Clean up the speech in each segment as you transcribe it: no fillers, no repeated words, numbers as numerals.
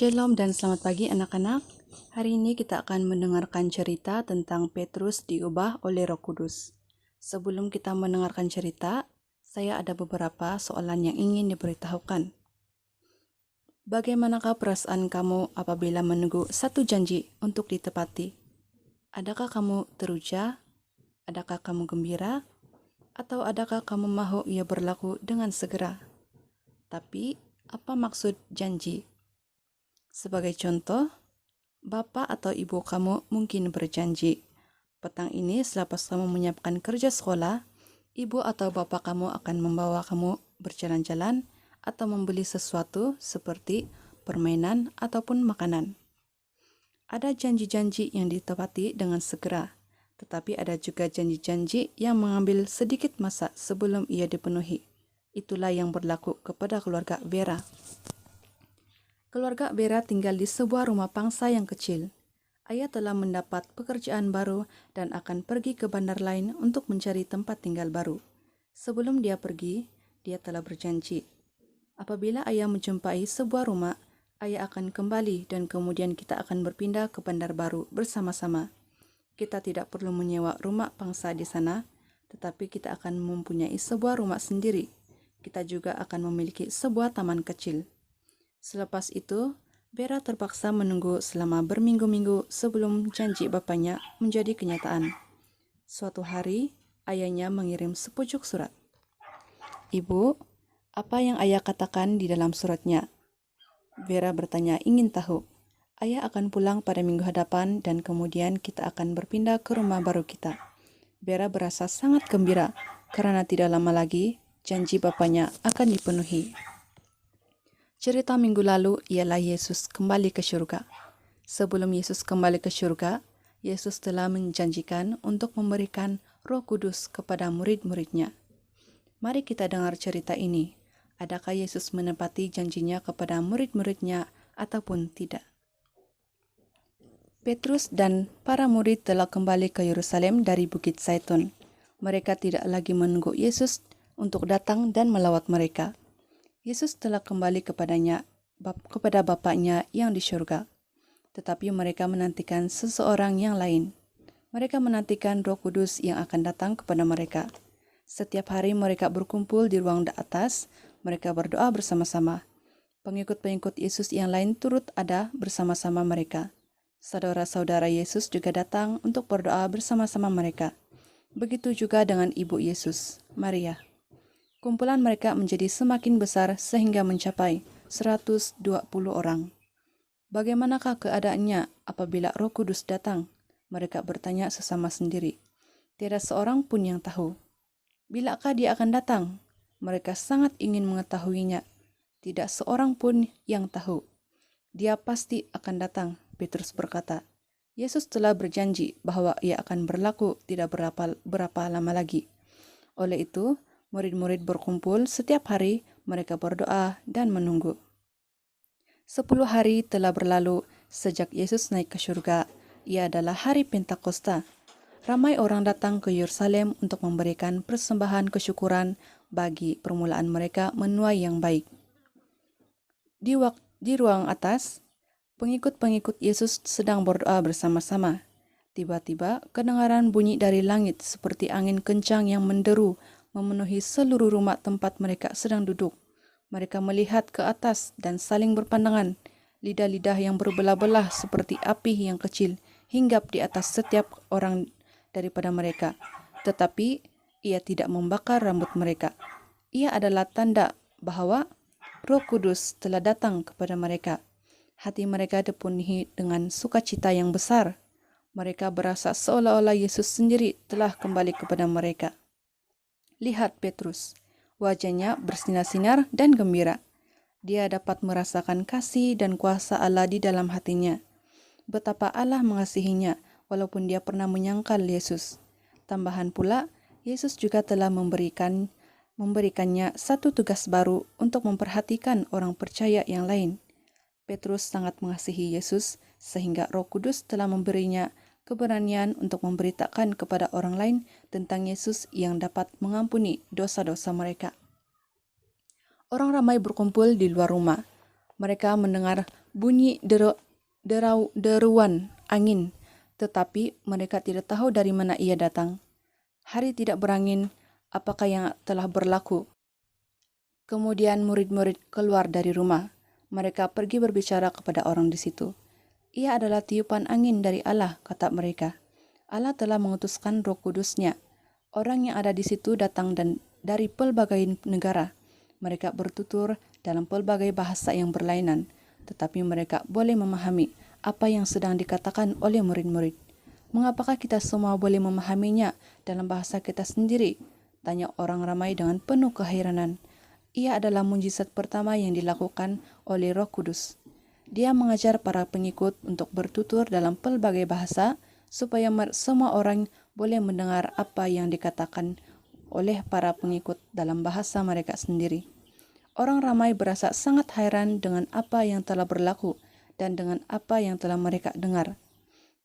Shalom dan selamat pagi anak-anak. Hari ini kita akan mendengarkan cerita tentang Petrus diubah oleh Roh Kudus. Sebelum kita mendengarkan cerita, saya ada beberapa soalan yang ingin diberitahukan. Bagaimanakah perasaan kamu apabila menunggu satu janji untuk ditepati? Adakah kamu teruja? Adakah kamu gembira? Atau adakah kamu mahu ia berlaku dengan segera? Tapi, apa maksud janji? Sebagai contoh, bapak atau ibu kamu mungkin berjanji, petang ini selepas kamu menyiapkan kerja sekolah, ibu atau bapak kamu akan membawa kamu berjalan-jalan atau membeli sesuatu seperti permainan ataupun makanan. Ada janji-janji yang ditepati dengan segera, tetapi ada juga janji-janji yang mengambil sedikit masa sebelum ia dipenuhi. Itulah yang berlaku kepada keluarga Vera. Keluarga Vera tinggal di sebuah rumah pangsa yang kecil. Ayah telah mendapat pekerjaan baru dan akan pergi ke bandar lain untuk mencari tempat tinggal baru. Sebelum dia pergi, dia telah berjanji. Apabila ayah menjumpai sebuah rumah, ayah akan kembali dan kemudian kita akan berpindah ke bandar baru bersama-sama. Kita tidak perlu menyewa rumah pangsa di sana, tetapi kita akan mempunyai sebuah rumah sendiri. Kita juga akan memiliki sebuah taman kecil. Selepas itu, Vera terpaksa menunggu selama berminggu-minggu sebelum janji bapaknya menjadi kenyataan. Suatu hari, ayahnya mengirim sepucuk surat. Ibu, apa yang ayah katakan di dalam suratnya? Vera bertanya ingin tahu. Ayah akan pulang pada minggu hadapan dan kemudian kita akan berpindah ke rumah baru kita. Vera berasa sangat gembira karena tidak lama lagi janji bapaknya akan dipenuhi. Cerita minggu lalu ialah Yesus kembali ke surga. Sebelum Yesus kembali ke surga, Yesus telah menjanjikan untuk memberikan Roh Kudus kepada murid-muridnya. Mari kita dengar cerita ini. Adakah Yesus menepati janjinya kepada murid-muridnya ataupun tidak? Petrus dan para murid telah kembali ke Yerusalem dari Bukit Zaitun. Mereka tidak lagi menunggu Yesus untuk datang dan melawat mereka. Yesus telah kembali kepada Bapaknya yang di surga. Tetapi mereka menantikan seseorang yang lain. Mereka menantikan Roh Kudus yang akan datang kepada mereka. Setiap hari mereka berkumpul di ruang atas, mereka berdoa bersama-sama. Pengikut-pengikut Yesus yang lain turut ada bersama-sama mereka. Saudara-saudara Yesus juga datang untuk berdoa bersama-sama mereka. Begitu juga dengan ibu Yesus, Maria. Kumpulan mereka menjadi semakin besar sehingga mencapai 120 orang. Bagaimanakah keadaannya apabila Roh Kudus datang? Mereka bertanya sesama sendiri. Tiada seorang pun yang tahu. Bilakah dia akan datang? Mereka sangat ingin mengetahuinya. Tidak seorang pun yang tahu. Dia pasti akan datang, Petrus berkata. Yesus telah berjanji bahwa ia akan berlaku tidak berapa lama lagi. Oleh itu, murid-murid berkumpul setiap hari, mereka berdoa dan menunggu. 10 hari telah berlalu sejak Yesus naik ke surga. Ia adalah hari Pentakosta. Ramai orang datang ke Yerusalem untuk memberikan persembahan kesyukuran bagi permulaan mereka menuai yang baik. Di ruang atas, pengikut-pengikut Yesus sedang berdoa bersama-sama. Tiba-tiba kedengaran bunyi dari langit seperti angin kencang yang menderu memenuhi seluruh rumah tempat mereka sedang duduk. Mereka melihat ke atas dan saling berpandangan. Lidah-lidah yang berbelah-belah seperti api yang kecil hinggap di atas setiap orang daripada mereka. Tetapi ia tidak membakar rambut mereka. Ia adalah tanda bahwa Roh Kudus telah datang kepada mereka. Hati mereka dipenuhi dengan sukacita yang besar. Mereka berasa seolah-olah Yesus sendiri telah kembali kepada mereka. Lihat Petrus, wajahnya bersinar-sinar dan gembira. Dia dapat merasakan kasih dan kuasa Allah di dalam hatinya. Betapa Allah mengasihinya, walaupun dia pernah menyangkal Yesus. Tambahan pula, Yesus juga telah memberikannya satu tugas baru untuk memperhatikan orang percaya yang lain. Petrus sangat mengasihi Yesus, sehingga Roh Kudus telah memberinya keberanian untuk memberitakan kepada orang lain tentang Yesus yang dapat mengampuni dosa-dosa mereka. Orang ramai berkumpul di luar rumah. Mereka mendengar bunyi deruan angin, tetapi mereka tidak tahu dari mana ia datang. Hari tidak berangin, apakah yang telah berlaku? Kemudian murid-murid keluar dari rumah. Mereka pergi berbicara kepada orang di situ. Ia adalah tiupan angin dari Allah, kata mereka. Allah telah mengutuskan Roh Kudus-Nya. Orang yang ada di situ datang dari pelbagai negara. Mereka bertutur dalam pelbagai bahasa yang berlainan, tetapi mereka boleh memahami apa yang sedang dikatakan oleh murid-murid. Mengapakah kita semua boleh memahaminya dalam bahasa kita sendiri? Tanya orang ramai dengan penuh keheranan. Ia adalah mujizat pertama yang dilakukan oleh Roh Kudus. Dia mengajar para pengikut untuk bertutur dalam pelbagai bahasa, supaya semua orang boleh mendengar apa yang dikatakan oleh para pengikut dalam bahasa mereka sendiri. Orang ramai berasa sangat heran dengan apa yang telah berlaku dan dengan apa yang telah mereka dengar.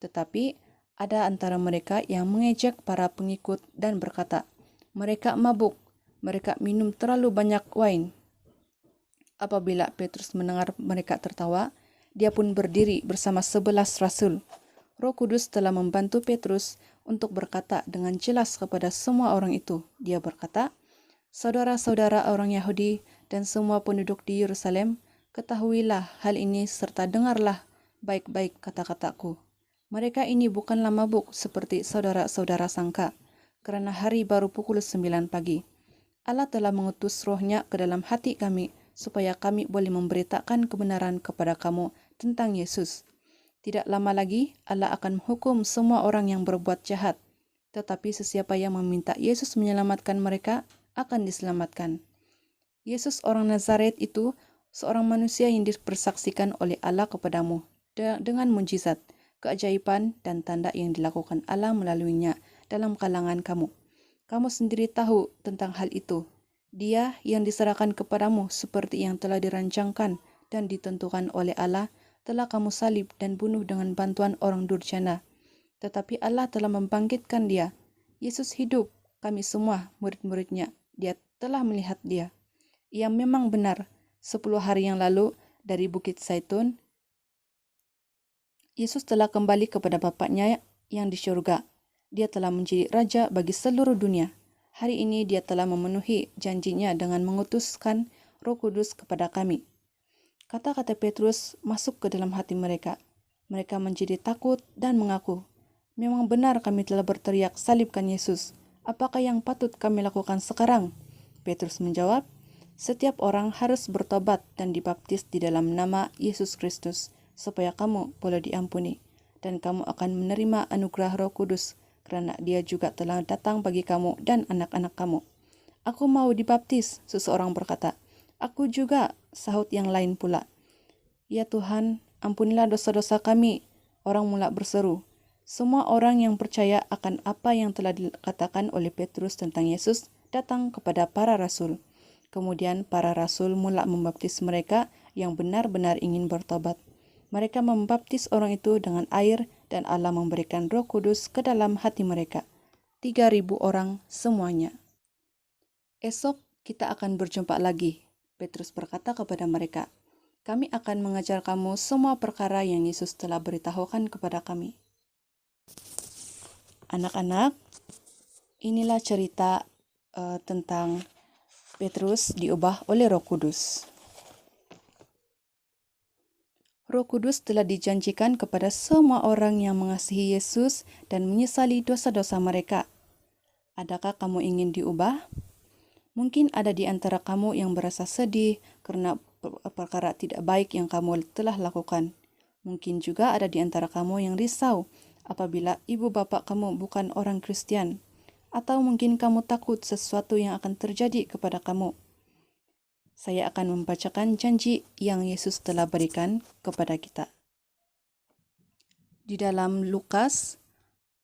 Tetapi ada antara mereka yang mengejek para pengikut dan berkata, "Mereka mabuk, mereka minum terlalu banyak wine." Apabila Petrus mendengar mereka tertawa, dia pun berdiri bersama 11 rasul. Roh Kudus telah membantu Petrus untuk berkata dengan jelas kepada semua orang itu. Dia berkata, "Saudara-saudara orang Yahudi dan semua penduduk di Yerusalem, ketahuilah hal ini serta dengarlah baik-baik kata-kataku. Mereka ini bukanlah mabuk seperti saudara-saudara sangka, karena hari baru pukul 9 pagi. Allah telah mengutus Roh-Nya ke dalam hati kami, supaya kami boleh memberitakan kebenaran kepada kamu tentang Yesus. Tidak lama lagi, Allah akan menghukum semua orang yang berbuat jahat. Tetapi sesiapa yang meminta Yesus menyelamatkan mereka, akan diselamatkan. Yesus orang Nazaret itu seorang manusia yang dipersaksikan oleh Allah kepadamu dengan mujizat, keajaiban, dan tanda yang dilakukan Allah melaluinya dalam kalangan kamu. Kamu sendiri tahu tentang hal itu. Dia yang diserahkan kepadamu seperti yang telah dirancangkan dan ditentukan oleh Allah, telah kamu salib dan bunuh dengan bantuan orang durjana. Tetapi Allah telah membangkitkan dia. Yesus hidup, kami semua murid-muridnya. Dia telah melihat dia. Ia memang benar, 10 hari yang lalu dari Bukit Zaitun, Yesus telah kembali kepada Bapaknya yang di surga. Dia telah menjadi Raja bagi seluruh dunia. Hari ini dia telah memenuhi janjinya dengan mengutuskan Roh Kudus kepada kami. Kata-kata Petrus masuk ke dalam hati mereka. Mereka menjadi takut dan mengaku, "Memang benar kami telah berteriak, 'Salibkan Yesus.' Apakah yang patut kami lakukan sekarang?" Petrus menjawab, "Setiap orang harus bertobat dan dibaptis di dalam nama Yesus Kristus, supaya kamu boleh diampuni, dan kamu akan menerima anugerah Roh Kudus, karena dia juga telah datang bagi kamu dan anak-anak kamu." "Aku mau dibaptis," seseorang berkata. "Aku juga," sahut yang lain pula. "Ya Tuhan, ampunilah dosa-dosa kami," orang mula berseru. Semua orang yang percaya akan apa yang telah dikatakan oleh Petrus tentang Yesus datang kepada para rasul. Kemudian para rasul mula membaptis mereka yang benar-benar ingin bertobat. Mereka membaptis orang itu dengan air dan Allah memberikan Roh Kudus ke dalam hati mereka. 3.000 orang semuanya. "Esok kita akan berjumpa lagi," Petrus berkata kepada mereka. "Kami akan mengajar kamu semua perkara yang Yesus telah beritahukan kepada kami." Anak-anak, inilah cerita tentang Petrus diubah oleh Roh Kudus. Roh Kudus telah dijanjikan kepada semua orang yang mengasihi Yesus dan menyesali dosa-dosa mereka. Adakah kamu ingin diubah? Mungkin ada di antara kamu yang berasa sedih karena perkara tidak baik yang kamu telah lakukan. Mungkin juga ada di antara kamu yang risau apabila ibu bapak kamu bukan orang Kristen. Atau mungkin kamu takut sesuatu yang akan terjadi kepada kamu. Saya akan membacakan janji yang Yesus telah berikan kepada kita. Di dalam Lukas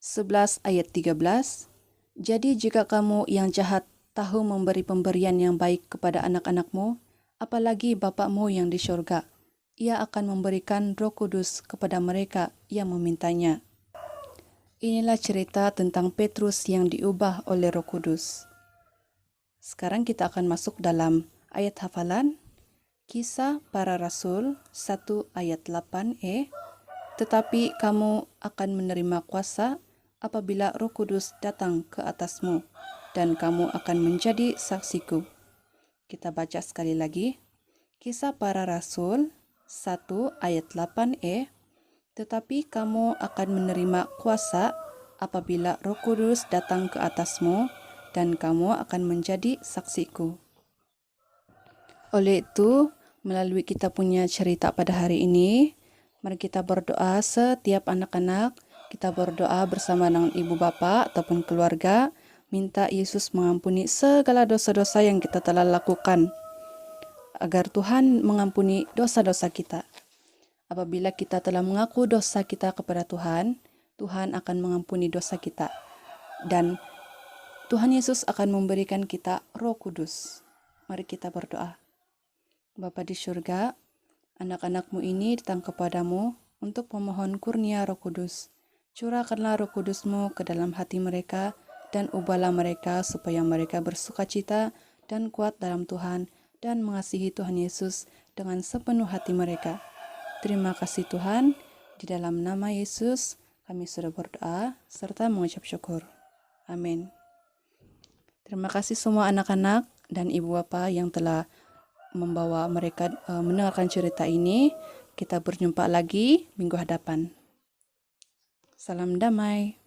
11 ayat 13, "Jadi jika kamu yang jahat tahu memberi pemberian yang baik kepada anak-anakmu, apalagi Bapakmu yang di surga, Ia akan memberikan Roh Kudus kepada mereka yang memintanya." Inilah cerita tentang Petrus yang diubah oleh Roh Kudus. Sekarang kita akan masuk dalam ayat hafalan. Kisah Para Rasul 1 ayat 8e, tetapi kamu akan menerima kuasa apabila Roh Kudus datang ke atasmu, dan kamu akan menjadi saksiku. Kita baca sekali lagi. Kisah Para Rasul 1 ayat 8e, tetapi kamu akan menerima kuasa apabila Roh Kudus datang ke atasmu, dan kamu akan menjadi saksiku. Oleh itu, melalui kita punya cerita pada hari ini, mari kita berdoa setiap anak-anak, kita berdoa bersama dengan ibu bapa ataupun keluarga, minta Yesus mengampuni segala dosa-dosa yang kita telah lakukan, agar Tuhan mengampuni dosa-dosa kita. Apabila kita telah mengaku dosa kita kepada Tuhan, Tuhan akan mengampuni dosa kita. Dan Tuhan Yesus akan memberikan kita Roh Kudus. Mari kita berdoa. Bapa di surga, anak-anakmu ini datang kepadamu untuk memohon kurnia Roh Kudus. Curahkanlah Roh Kudusmu ke dalam hati mereka dan ubahlah mereka supaya mereka bersukacita dan kuat dalam Tuhan dan mengasihi Tuhan Yesus dengan sepenuh hati mereka. Terima kasih Tuhan, di dalam nama Yesus kami sudah berdoa serta mengucap syukur. Amin. Terima kasih semua anak-anak dan ibu bapa yang telah membawa mereka mendengarkan cerita ini. Kita berjumpa lagi minggu hadapan. Salam damai.